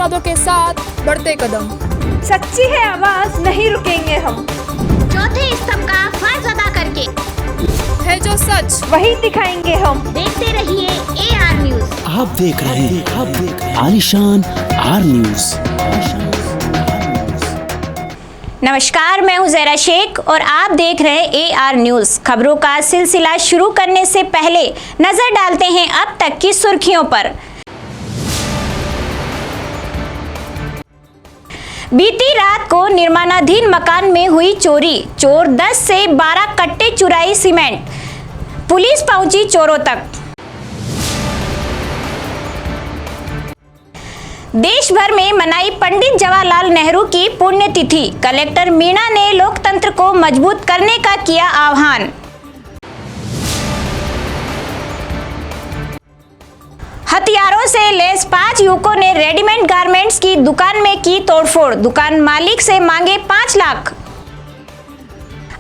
वादों के साथ बढ़ते कदम। सच्ची है आवाज, नहीं रुकेंगे हम। चौथे स्तंभ का फर्ज अदा करके है जो सच वही दिखाएंगे हम। देखते रहिए AR न्यूज। आप देख रहे हैं आलिशान आर न्यूज। नमस्कार, मैं हूं ज़ेरा शेख और आप देख रहे हैं AR न्यूज। खबरों का सिलसिला शुरू करने से पहले नजर डालते हैं अब तक की सुर्खियों पर। बीती रात को निर्माणाधीन मकान में हुई चोरी। चोर 10 से 12 कट्टे चुराई सीमेंट। पुलिस पहुंची चोरों तक। देश भर में मनाई पंडित जवाहरलाल नेहरू की पुण्यतिथि। कलेक्टर मीणा ने लोकतंत्र को मजबूत करने का किया आह्वान। हथियारों से लैस 5 युवकों ने रेडीमेड गारमेंट्स की दुकान में की तोड़फोड़। दुकान मालिक से मांगे 5 लाख।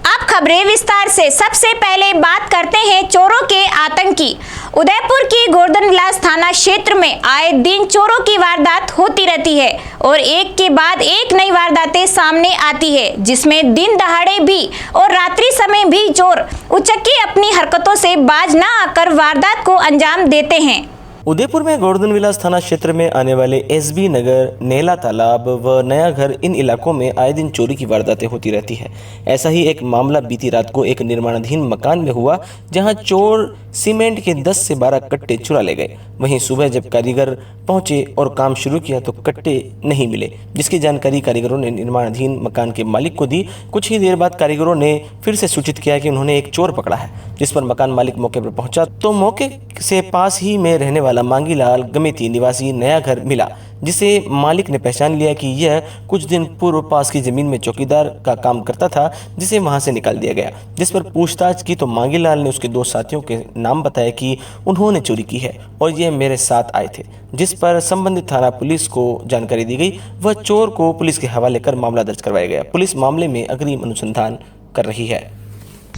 अब खबरें विस्तार से। सबसे पहले बात करते हैं चोरों के आतंक की। उदयपुर की गोवर्धन विलास थाना क्षेत्र में आए दिन चोरों की वारदात होती रहती है और एक के बाद एक नई वारदातें सामने आती है, जिसमें दिन दहाड़े भी और रात्रि समय भी चोर उचक्के अपनी हरकतों से बाज न आकर वारदात को अंजाम देते हैं। उदयपुर में गोवर्धन विलास थाना क्षेत्र में आने वाले SB नगर, नेला तालाब व नया घर, इन इलाकों में आए दिन चोरी की वारदातें होती रहती है। ऐसा ही एक मामला बीती रात को एक निर्माणाधीन मकान में हुआ, जहां चोर सीमेंट के 10 से 12 कट्टे चुरा ले गए। वहीं सुबह जब कारीगर पहुंचे और काम शुरू किया तो कट्टे नहीं मिले, जिसकी जानकारी कारीगरों ने निर्माणाधीन मकान के मालिक को दी। कुछ ही देर बाद कारीगरों ने फिर से सूचित किया कि उन्होंने एक चोर पकड़ा है, जिस पर मकान मालिक मौके पर पहुंचा तो मौके से पास ही में रहने वाला मांगीलाल गमेती निवासी नया घर मिला, जिसे मालिक ने पहचान लिया कि यह कुछ दिन पूर्व पास की जमीन में चौकीदार का काम करता था, जिसे वहां से निकाल दिया गया। जिस पर पूछताछ की तो मांगीलाल ने उसके 2 साथियों के नाम बताए कि उन्होंने चोरी की है और यह मेरे साथ आए थे, जिस पर संबंधित थाना पुलिस को जानकारी दी गई। वह चोर को पुलिस के हवाले कर मामला दर्ज करवाया गया। पुलिस मामले में अग्रिम अनुसंधान कर रही है।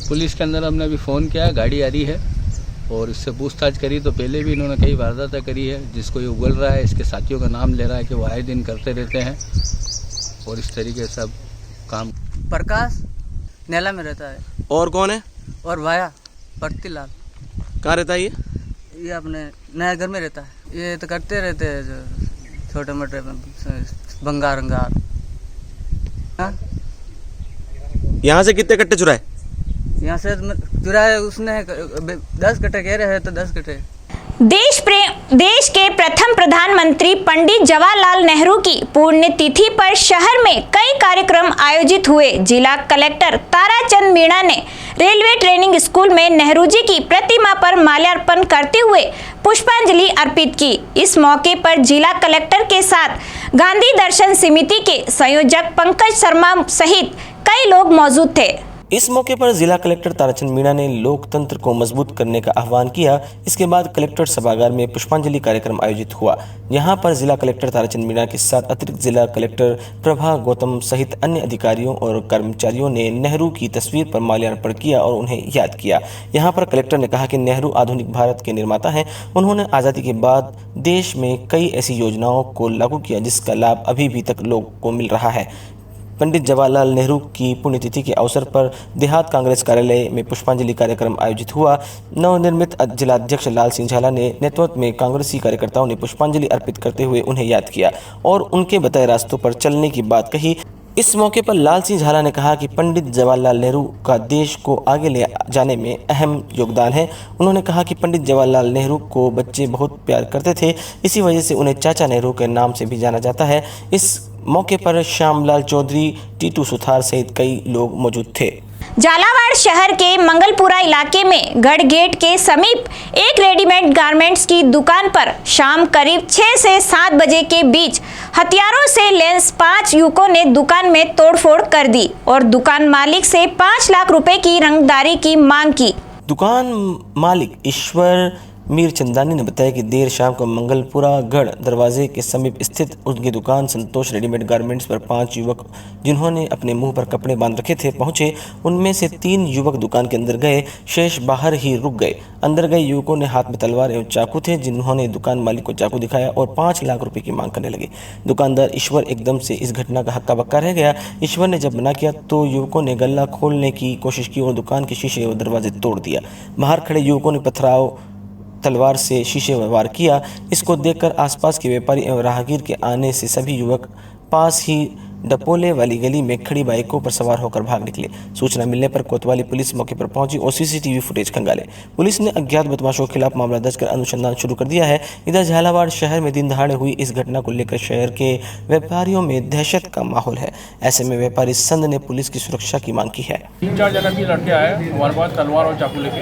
पुलिस के अंदर हमने अभी फ़ोन किया, गाड़ी आ रही है और इससे पूछताछ करी तो पहले भी इन्होंने कई वारदातें करी है। जिसको ये उगल रहा है, इसके साथियों का नाम ले रहा है कि वो आए दिन करते रहते हैं और इस तरीके से सब काम। प्रकाश नेला में रहता है। और कौन है? और भाया प्रतिलाल। कहाँ रहता है ये अपने नया घर में रहता है। ये तो करते रहते हैं जो छोटे मोटे भंगार अंगार। यहाँ से कितने कट्टे चुराए? यहाँ से चुराए उसने 10 कट्टे कह रहे हैं तो 10 कट्टे। देश के प्रथम प्रधानमंत्री पंडित जवाहरलाल नेहरू की पुण्यतिथि पर शहर में कई कार्यक्रम आयोजित हुए। जिला कलेक्टर ताराचंद मीणा ने रेलवे ट्रेनिंग स्कूल में नेहरू जी की प्रतिमा पर माल्यार्पण करते हुए पुष्पांजलि अर्पित की। इस मौके पर जिला कलेक्टर के साथ गांधी दर्शन समिति के संयोजक पंकज शर्मा सहित कई लोग मौजूद थे। इस मौके पर जिला कलेक्टर ताराचंद मीणा ने लोकतंत्र को मजबूत करने का आह्वान किया। इसके बाद कलेक्टर सभागार में पुष्पांजलि कार्यक्रम आयोजित हुआ। यहां पर जिला कलेक्टर ताराचंद मीणा के साथ अतिरिक्त जिला कलेक्टर प्रभा गौतम सहित अन्य अधिकारियों और कर्मचारियों ने नेहरू की तस्वीर पर माल्यार्पण किया और उन्हें याद किया। यहां पर कलेक्टर ने कहा कि नेहरू आधुनिक भारत के निर्माता हैं। उन्होंने आज़ादी के बाद देश में कई ऐसी योजनाओं को लागू किया जिसका लाभ अभी भी तक लोगों को मिल रहा है। पंडित जवाहरलाल नेहरू की पुण्यतिथि के अवसर पर देहात कांग्रेस कार्यालय में पुष्पांजलि कार्यक्रम आयोजित हुआ। नवनिर्मित जिलाध्यक्ष लाल सिंह झाला ने नेतृत्व में कांग्रेसी कार्यकर्ताओं ने पुष्पांजलि अर्पित करते हुए उन्हें याद किया और उनके बताए रास्तों पर चलने की बात कही। इस मौके पर लाल सिंह झाला ने कहा कि पंडित जवाहरलाल नेहरू का देश को आगे ले जाने में अहम योगदान है। उन्होंने कहा कि पंडित जवाहरलाल नेहरू को बच्चे बहुत प्यार करते थे, इसी वजह से उन्हें चाचा नेहरू के नाम से भी जाना जाता है। इस मौके पर श्यामलाल चौधरी, टीटू सुथार सहित कई लोग मौजूद थे। झालावाड़ शहर के मंगलपुरा इलाके में गढ़ गेट के समीप एक रेडीमेड गारमेंट्स की दुकान पर शाम करीब 6 से 7 बजे के बीच हथियारों से लैस 5 युवकों ने दुकान में तोड़फोड़ कर दी और दुकान मालिक से 5 लाख रुपए की रंगदारी की मांग की। दुकान मालिक ईश्वर मीर चंदानी ने बताया कि देर शाम को मंगलपुरा गढ़ दरवाजे के समीप स्थित उनकी दुकान संतोष रेडीमेड गारमेंट्स पर 5 युवक जिन्होंने अपने मुंह पर कपड़े बांध रखे थे पहुंचे। उनमें से 3 युवक दुकान के अंदर गए, शेष बाहर ही रुक गए। अंदर गए युवकों ने हाथ में तलवार एवं चाकू थे, जिन्होंने दुकान मालिक को चाकू दिखाया और 5 लाख रुपए की मांग करने लगे। दुकानदार ईश्वर एकदम से इस घटना का हक्का बक्का रह गया। ईश्वर ने जब मना किया तो युवकों ने गल्ला खोलने की कोशिश की और दुकान के शीशे और दरवाजे तोड़ दिया। बाहर खड़े युवकों ने पथराव तलवार से शीशे वार किया। इसको देखकर आसपास के व्यापारी एवं राहगीर के आने से सभी युवक पास ही डपोले वाली गली में खड़ी बाइकों पर सवार होकर भाग निकले। सूचना मिलने पर कोतवाली पुलिस मौके पर पहुंची और सीसीटीवी फुटेज खंगाले। पुलिस ने अज्ञात बदमाशों के खिलाफ मामला दर्ज कर अनुसंधान शुरू कर दिया है। इधर झालावाड़ शहर में दिन दहाड़े हुई इस घटना को लेकर शहर के व्यापारियों में दहशत का माहौल है। ऐसे में व्यापारी संघ ने पुलिस की सुरक्षा की मांग की है। 3-4 जगह भी लड़के आए हमारे पास तलवार और चाकू लेके।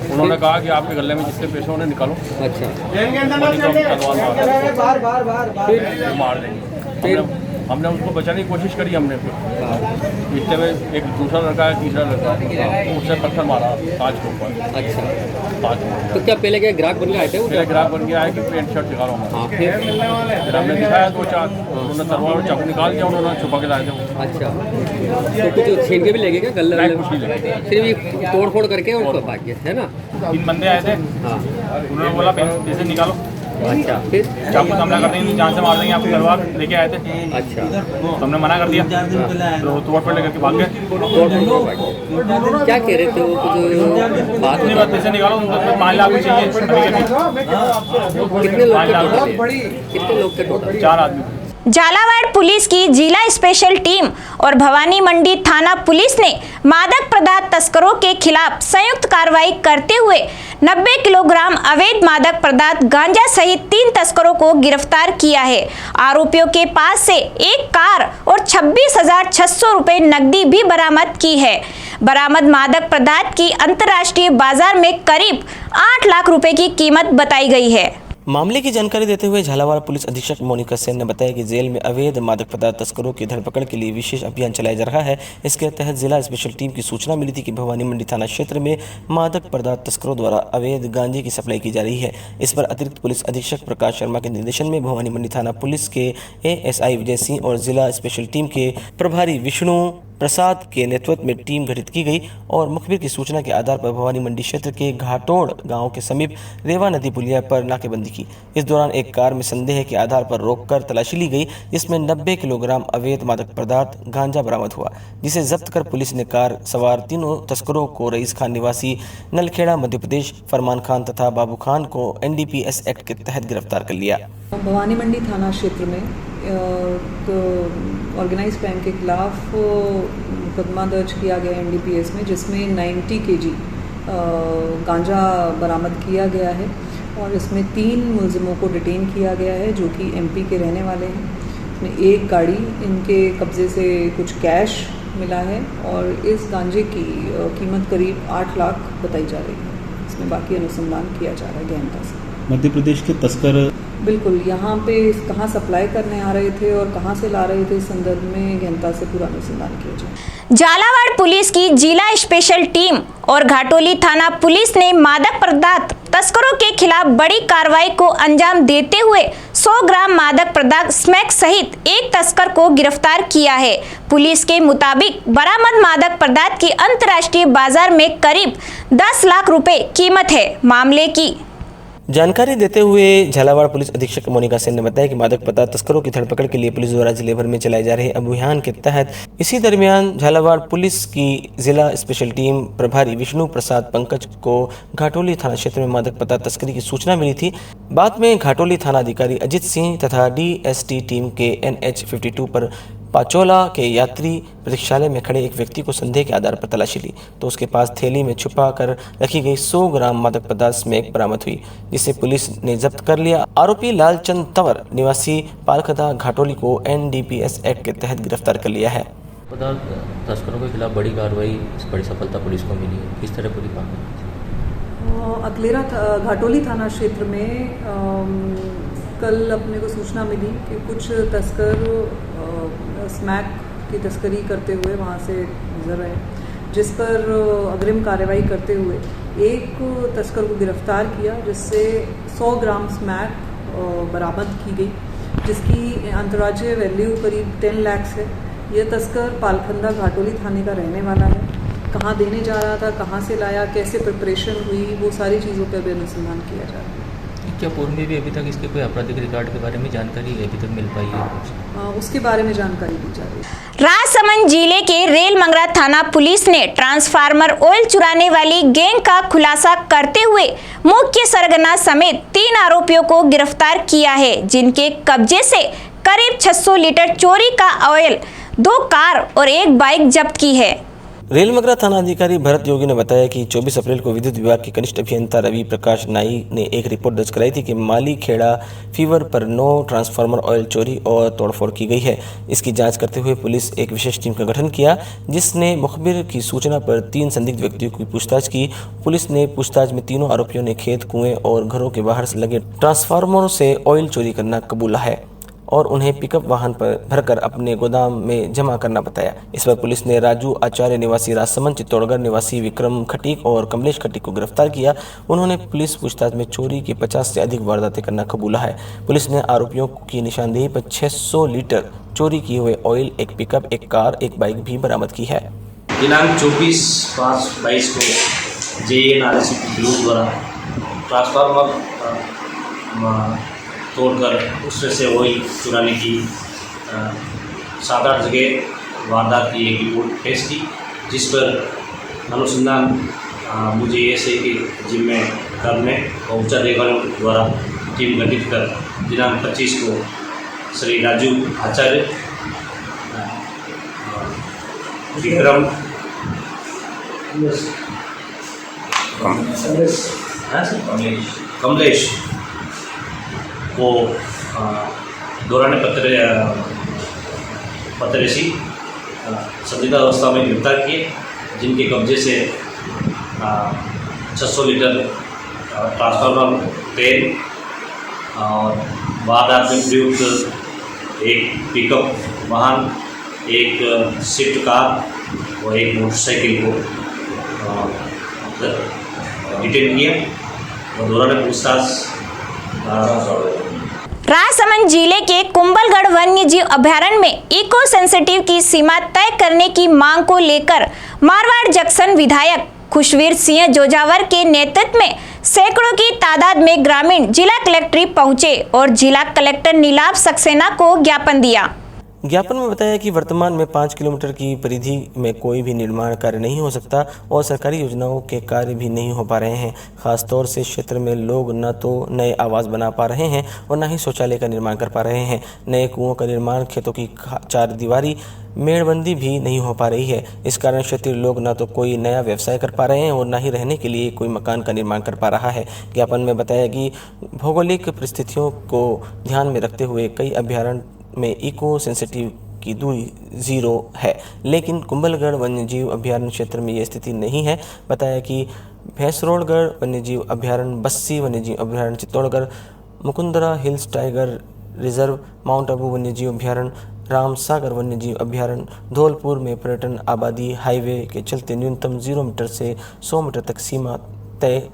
उन्होंने कहा कि आपके गले में जिससे पैसे उन्हें निकालो। अच्छा, मार देंगे। हमने उसको बचाने की कोशिश करी। हमने फिर इतने में एक दूसरा लड़का है, तीसरा लड़का, उससे पत्थर मारा कांच के ऊपर। अच्छा, तो क्या पहले क्या ग्राहक बन के आए थे? वो ग्राहक बन के आए कि पेंट शर्ट दिखा रहा हूँ। फिर हमने दिखाया 2-4, उन्होंने तलवार और चाकू निकाल दिया, उन्होंने छुपा के लाए थे। अच्छा, तो कुछ छीन के भी लेके क्या गले कुछ नहीं लगे, सिर्फ तोड़ फोड़ करके उनको भाग गए, है ना? 3 बंदे आए थे। हाँ, उन्होंने बोला पैसे निकालो। अच्छा, फिर चाकू हमला कर देंगे, जान से मार देंगे, आपको तलवार लेके आए थे। अच्छा, तो हमने मना कर दिया, तो तोड़ फोड़ लेकर भाग गए। क्या कह रहे थे वो? कुछ बात नहीं, बात पैसे निकालो, 5 लाख चाहिए। कितने लोग थे टोटल? 4 आदमी। झालावाड़ पुलिस की जिला स्पेशल टीम और भवानी मंडी थाना पुलिस ने मादक पदार्थ तस्करों के खिलाफ संयुक्त कार्रवाई करते हुए 90 किलोग्राम अवैध मादक पदार्थ गांजा सहित 3 तस्करों को गिरफ्तार किया है। आरोपियों के पास से एक कार और 26,600 रुपए नकदी भी बरामद की है। बरामद मादक पदार्थ की अंतर्राष्ट्रीय बाजार में करीब 8 लाख रुपए की कीमत बताई गई है। मामले की जानकारी देते हुए झालावाड़ पुलिस अधीक्षक मोनिका सेन ने बताया कि जेल में अवैध मादक पदार्थ तस्करों की धरपकड़ के लिए विशेष अभियान चलाया जा रहा है। इसके तहत जिला स्पेशल टीम की सूचना मिली थी कि भवानी मंडी थाना क्षेत्र में मादक पदार्थ तस्करों द्वारा अवैध गांजे की सप्लाई की जा रही है। इस पर अतिरिक्त पुलिस अधीक्षक प्रकाश शर्मा के निर्देशन में भवानी मंडी थाना पुलिस के ASI विजय सिंह और जिला स्पेशल टीम के प्रभारी विष्णु प्रसाद के नेतृत्व में टीम गठित की गई और मुखबिर की सूचना के आधार पर भवानी मंडी क्षेत्र के घाटोड़ गांव के समीप रेवा नदी पुलिया पर नाकेबंदी की। इस दौरान एक कार में संदेह के आधार पर रोककर तलाशी ली गई, जिसमें 90 किलोग्राम अवैध मादक पदार्थ गांजा बरामद हुआ, जिसे जब्त कर पुलिस ने कार सवार 3 तस्करों को रईस खान निवासी नलखेड़ा मध्य प्रदेश, फरमान खान तथा बाबू खान को NDPS एक्ट के तहत गिरफ्तार कर लिया। भवानी मंडी थाना क्षेत्र में ऑर्गेनाइज क्राइम के खिलाफ मुकदमा दर्ज किया गया NDPS में, जिसमें 90 kg गांजा बरामद किया गया है और इसमें 3 मुलजिमों को डिटेन किया गया है जो कि MP के रहने वाले हैं। इसमें एक गाड़ी, इनके कब्जे से कुछ कैश मिला है और इस गांजे की कीमत करीब 8 लाख बताई जा रही है। इसमें बाकी अनुसंधान किया जा रहा है गहनता से। मध्य प्रदेश के तस्कर बिल्कुल यहाँ पे कहाँ सप्लाई करने आ रहे थे और कहाँ से ला रहे थे, इस संदर्भ में गहनता से पूरा अनुसंधान किया जाए। झालावाड़ पुलिस की जिला स्पेशल टीम और घाटोली थाना पुलिस ने मादक पदार्थ तस्करों के खिलाफ बड़ी कार्रवाई को अंजाम देते हुए 100 ग्राम मादक पदार्थ स्मैक सहित एक तस्कर को गिरफ्तार किया है। पुलिस के मुताबिक बरामद मादक पदार्थ की अंतर्राष्ट्रीय बाजार में करीब 10 लाख रुपए कीमत है। मामले की जानकारी देते हुए झालावाड़ पुलिस अधीक्षक मोनिका सेन ने बताया कि मादक पदार्थ तस्करों की धरपकड़ के लिए पुलिस द्वारा जिले भर में चलाए जा रहे अभियान के तहत इसी दरमियान झालावाड़ पुलिस की जिला स्पेशल टीम प्रभारी विष्णु प्रसाद पंकज को घाटोली थाना क्षेत्र में मादक पदार्थ तस्करी की सूचना मिली थी। बाद में घाटोली थाना अधिकारी अजित सिंह तथा DST टीम के NH 52 पर पाचोला के यात्री प्रतीक्षालय में खड़े एक व्यक्ति को संदेह के आधार पर तलाशी ली तो उसके पास थैली में छुपा कर रखी गई 100 ग्राम मादक पदार्थ स्मैक बरामद हुई, जिसे पुलिस ने जब्त कर लिया। आरोपी लालचंद तंवर निवासी पालखदा घाटोली को NDPS एक्ट के तहत गिरफ्तार कर लिया है। पदार्थ तस्करों के खिलाफ बड़ी कार्रवाई, बड़ी सफलता पुलिस को मिली है। किस तरह पूरी कार्रवाई? अकलेरा घाटोली थाना क्षेत्र में कल अपने को सूचना मिली कि कुछ तस्कर स्मैक की तस्करी करते हुए वहाँ से गुजर रहे, जिस पर अग्रिम कार्रवाई करते हुए एक तस्कर को गिरफ्तार किया, जिससे 100 ग्राम स्मैक बरामद की गई, जिसकी अंतर्राज्यीय वैल्यू करीब 10 लाख है। यह तस्कर पालखंदा घाटोली थाने का रहने वाला है। कहाँ देने जा रहा था, कहाँ से लाया, कैसे प्रिपरेशन हुई, वो सारी चीज़ों पर भी अनुसंधान किया जा रहा है। क्या पूर्व में भी अभी तक इसके कोई आपराधिक रिकॉर्ड के बारे में जानकारी अभी तक मिल पाई है? उसके बारे में जानकारी दी जा रही है। राजसमंद जिले के रेल मंगरा थाना पुलिस ने ट्रांसफार्मर ऑयल चुराने वाली गैंग का खुलासा करते हुए मुख्य सरगना समेत 3 आरोपियों को गिरफ्तार किया है, जिनके कब्जे से करीब 600 लीटर चोरी का ऑयल, 2 कार और 1 बाइक जब्त की है। रेल मंगरा थाना अधिकारी भरत योगी ने बताया कि 24 अप्रैल को विद्युत विभाग के कनिष्ठ अभियंता रवि प्रकाश नाई ने एक रिपोर्ट दर्ज कराई थी कि माली खेड़ा फीवर पर 9 ट्रांसफार्मर ऑयल चोरी और तोड़फोड़ की गई है। इसकी जांच करते हुए पुलिस एक विशेष टीम का गठन किया, जिसने मुखबिर की सूचना पर 3 संदिग्ध व्यक्तियों की पूछताछ की। पुलिस ने पूछताछ में तीनों आरोपियों ने खेत, कुएं और घरों के बाहर से लगे ट्रांसफार्मरों से ऑयल चोरी करना कबूला है और उन्हें पिकअप वाहन पर भरकर अपने गोदाम में जमा करना बताया। इस पर पुलिस ने राजू आचार्य निवासी राजसमंद, चित्तौड़गढ़ निवासी विक्रम खटीक और कमलेश खटीक को गिरफ्तार किया। उन्होंने पुलिस पूछताछ में चोरी की 50 से अधिक वारदातें करना कबूला है। पुलिस ने आरोपियों की निशानदेही पर 600 लीटर चोरी किए हुए ऑयल, एक पिकअप, 1 कार, 1 बाइक भी बरामद की है। दिनांक 24/5/22 को JNRC ग्रुप द्वारा ट्रांसफार्मर तोड़कर उसमें से ऑयल चुराने की 7-8 जगह वारदात की एक रिपोर्ट पेश की, जिस पर अनुसंधान मुझे ऐसे के जिम्मे करने और उच्च अधिकारियों द्वारा टीम गठित कर दिनांक 25 को श्री राजू आचार्य, विक्रम कमलेश को दौरान पतरेसी संदिग्ध अवस्था में गिरफ्तार किए, जिनके कब्जे से 600 लीटर ट्रांसफार्मर तेल और वारदात में प्रयुक्त एक पिकअप वाहन, एक स्विफ्ट कार और एक मोटरसाइकिल को डिटेन किया और दौरान पूछताछ राजसमंद जिले के कुंभलगढ़ वन्य जीव अभयारण्य में इको सेंसिटिव की सीमा तय करने की मांग को लेकर मारवाड़ जंक्शन विधायक खुशवीर सिंह जोजावर के नेतृत्व में सैकड़ों की तादाद में ग्रामीण जिला कलेक्ट्रेट पहुंचे और जिला कलेक्टर नीलाभ सक्सेना को ज्ञापन दिया। ज्ञापन में बताया कि वर्तमान में 5 किलोमीटर की परिधि में कोई भी निर्माण कार्य नहीं हो सकता और सरकारी योजनाओं के कार्य भी नहीं हो पा रहे हैं। खासतौर से क्षेत्र में लोग न तो नए आवास बना पा रहे हैं और न ही शौचालय का निर्माण कर पा रहे हैं। नए कुओं का निर्माण, खेतों की 4 दीवारी, मेड़बंदी भी नहीं हो पा रही है। इस कारण क्षेत्रीय लोग न तो कोई नया व्यवसाय कर पा रहे हैं और न ही रहने के लिए कोई मकान का निर्माण कर पा रहा है। ज्ञापन में बताया कि भौगोलिक परिस्थितियों को ध्यान में रखते हुए कई अभयारण्य में इको सेंसिटिव की दूरी 0 है, लेकिन कुंभलगढ़ वन्यजीव अभयारण्य क्षेत्र में ये स्थिति नहीं है। बताया कि भैंसरोड़गढ़ वन्यजीव अभयारण्य, बस्सी वन्यजीव अभयारण्य, Chittorgarh Mukundra hills tiger reserve, mount Abu वन्यजीव अभयारण्य, रामसागर वन्यजीव अभयारण्य, धौलपुर में पर्यटन आबादी हाईवे के चलते न्यूनतम 0 मीटर से 100 मीटर तक सीमा तय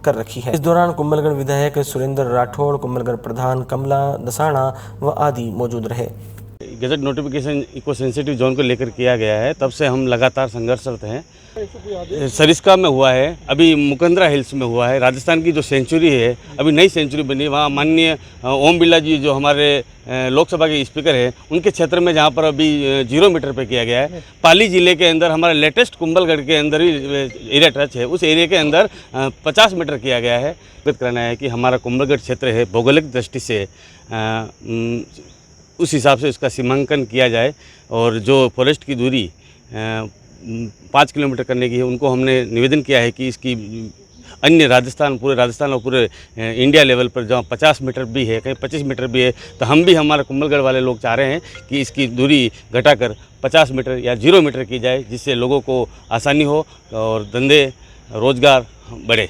कर रखी है। इस दौरान कुंभलगढ़ विधायक सुरेंद्र राठौड़, कुंभलगढ़ प्रधान कमला दसाना व आदि मौजूद रहे। Gazette notification eco sensitive zone को लेकर किया गया है, तब से हम लगातार संघर्षरत हैं। सरिस्का में हुआ है, अभी मुकुंदरा हिल्स में हुआ है। राजस्थान की जो सेंचुरी है, अभी नई सेंचुरी बनी, वहाँ माननीय ओम बिरला जी जो हमारे लोकसभा के स्पीकर है, उनके क्षेत्र में जहाँ पर अभी 0 मीटर पे किया गया है। पाली जिले के अंदर हमारा लेटेस्ट कुंभलगढ़ के अंदर ही एरिया टच है, उस एरिया के अंदर 50 मीटर किया गया है। करना है कि हमारा कुंभलगढ़ क्षेत्र है, भौगोलिक दृष्टि से उस हिसाब से उसका सीमांकन किया जाए और जो फॉरेस्ट की दूरी 5 किलोमीटर करने की है, उनको हमने निवेदन किया है कि इसकी अन्य राजस्थान, पूरे राजस्थान और पूरे इंडिया लेवल पर जहाँ 50 मीटर भी है, कहीं 25 मीटर भी है, तो हम भी हमारे कुंभलगढ़ वाले लोग चाह रहे हैं कि इसकी दूरी घटाकर 50 मीटर या 0 मीटर की जाए, जिससे लोगों को आसानी हो और धंधे रोजगार बढ़े।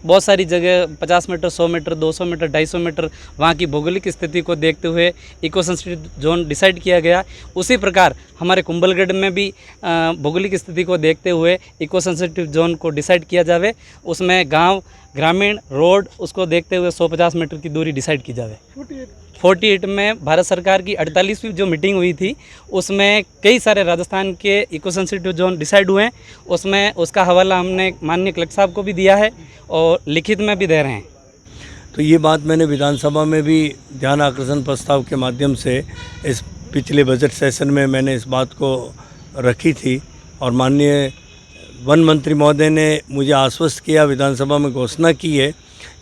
बहुत सारी जगह 50 मीटर, 100 मीटर, 200 मीटर, 250 मीटर वहाँ की भौगोलिक स्थिति को देखते हुए इको सेंसिटिव जोन डिसाइड किया गया। उसी प्रकार हमारे कुंभलगढ़ में भी भौगोलिक स्थिति को देखते हुए इको सेंसिटिव जोन को डिसाइड किया जावे। उसमें गांव, ग्रामीण, रोड उसको देखते हुए 150 मीटर की दूरी डिसाइड की जावे। 48 में भारत सरकार की 48वीं जो मीटिंग हुई थी उसमें कई सारे राजस्थान के इको सेंसिटिव जोन डिसाइड हुए हैं। उसमें उसका हवाला हमने माननीय कलेक्टर साहब को भी दिया है और लिखित में भी दे रहे हैं। तो ये बात मैंने विधानसभा में भी ध्यान आकर्षण प्रस्ताव के माध्यम से इस पिछले बजट सेशन में मैंने इस बात को रखी थी और माननीय वन मंत्री महोदय ने मुझे आश्वस्त किया, विधानसभा में घोषणा की है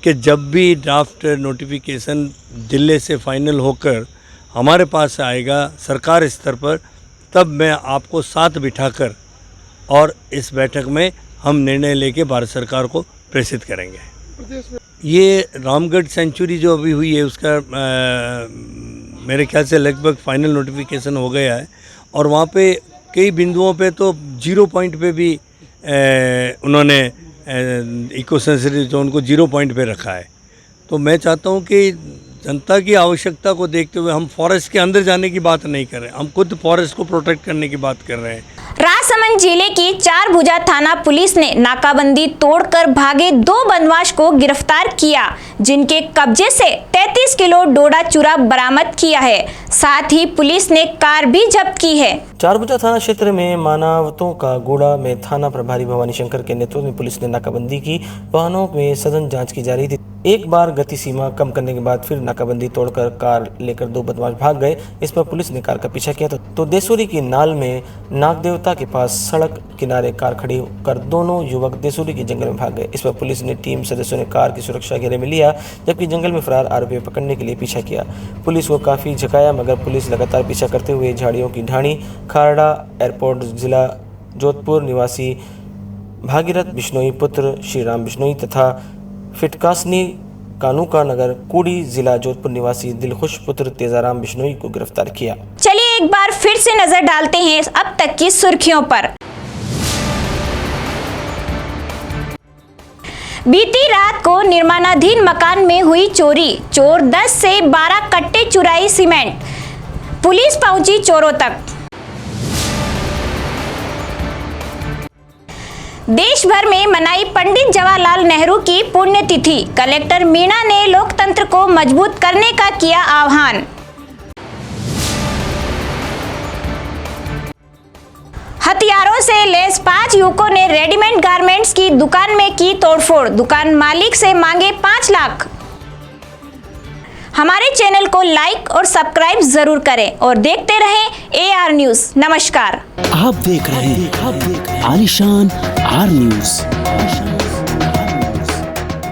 कि जब भी ड्राफ्ट नोटिफिकेशन दिल्ली से फाइनल होकर हमारे पास आएगा सरकार स्तर पर, तब मैं आपको साथ बिठाकर और इस बैठक में हम निर्णय लेके भारत सरकार को प्रेषित करेंगे। ये रामगढ़ सेंचुरी जो अभी हुई है उसका मेरे ख्याल से लगभग फाइनल नोटिफिकेशन हो गया है और वहाँ पे कई बिंदुओं पे तो 0 पॉइंट पे भी उन्होंने इको सेंसिटिव जोन को 0 पॉइंट पे रखा है। तो मैं चाहता हूँ कि जनता की आवश्यकता को देखते हुए हम फॉरेस्ट के अंदर जाने की बात नहीं कर रहे, हम खुद फॉरेस्ट को प्रोटेक्ट करने की बात कर रहे हैं। राजसमंद जिले की चारभुजा थाना पुलिस ने नाकाबंदी तोड़कर भागे 2 बदमाश को गिरफ्तार किया, जिनके कब्जे से 33 किलो डोडा चूरा बरामद किया है। साथ ही पुलिस ने कार भी जब्त की है। चारभुजा थाना क्षेत्र में मानवतों का गोड़ा में थाना प्रभारी भवानी शंकर के नेतृत्व में पुलिस ने नाकाबंदी की। वाहनों में सघन जांच की जा रही थी। एक बार गति सीमा कम करने के बाद फिर नाकाबंदी तोड़कर कार लेकर 2 बदमाश भाग गए। इस पर पुलिस ने कार का पीछा किया तो देसूरी की नाल में नागदेवता के पास सड़क किनारे कार खड़ी कर दोनों युवक देसूरी के जंगल में भाग गए। इस पर पुलिस ने टीम सदस्यों ने कार की सुरक्षा घेरे में लिया, जबकि जंगल में फरार आरोपी पकड़ने के लिए पीछा किया। पुलिस को काफी झकाया मगर पुलिस लगातार पीछा करते हुए झाड़ियों की ढाणी खारड़ा एयरपोर्ट जिला जोधपुर निवासी भागीरथ बिश्नोई पुत्र श्रीराम बिश्नोई तथा फिटकासनी कानूका नगर कूड़ी जिला जोधपुर निवासी दिलखुश पुत्र तेजाराम बिश्नोई को गिरफ्तार किया। चलिए एक बार फिर से नजर डालते हैं अब तक की सुर्खियों पर। बीती रात को निर्माणाधीन मकान में हुई चोरी, चोर 10 से 12 कट्टे चुराई सीमेंट, पुलिस पहुंची चोरों तक। देश भर में मनाई पंडित जवाहरलाल नेहरू की पुण्यतिथि, कलेक्टर मीणा ने लोकतंत्र को मजबूत करने का किया आह्वान। हथियारों से लैस 5 युवकों ने रेडीमेड गारमेंट्स की दुकान में की तोड़फोड़, दुकान मालिक से मांगे 5 लाख। हमारे चैनल को लाइक और सब्सक्राइब जरूर करें और देखते रहें AR न्यूज़। नमस्कार। आप देख रहे हैं आलिशान आर न्यूज़।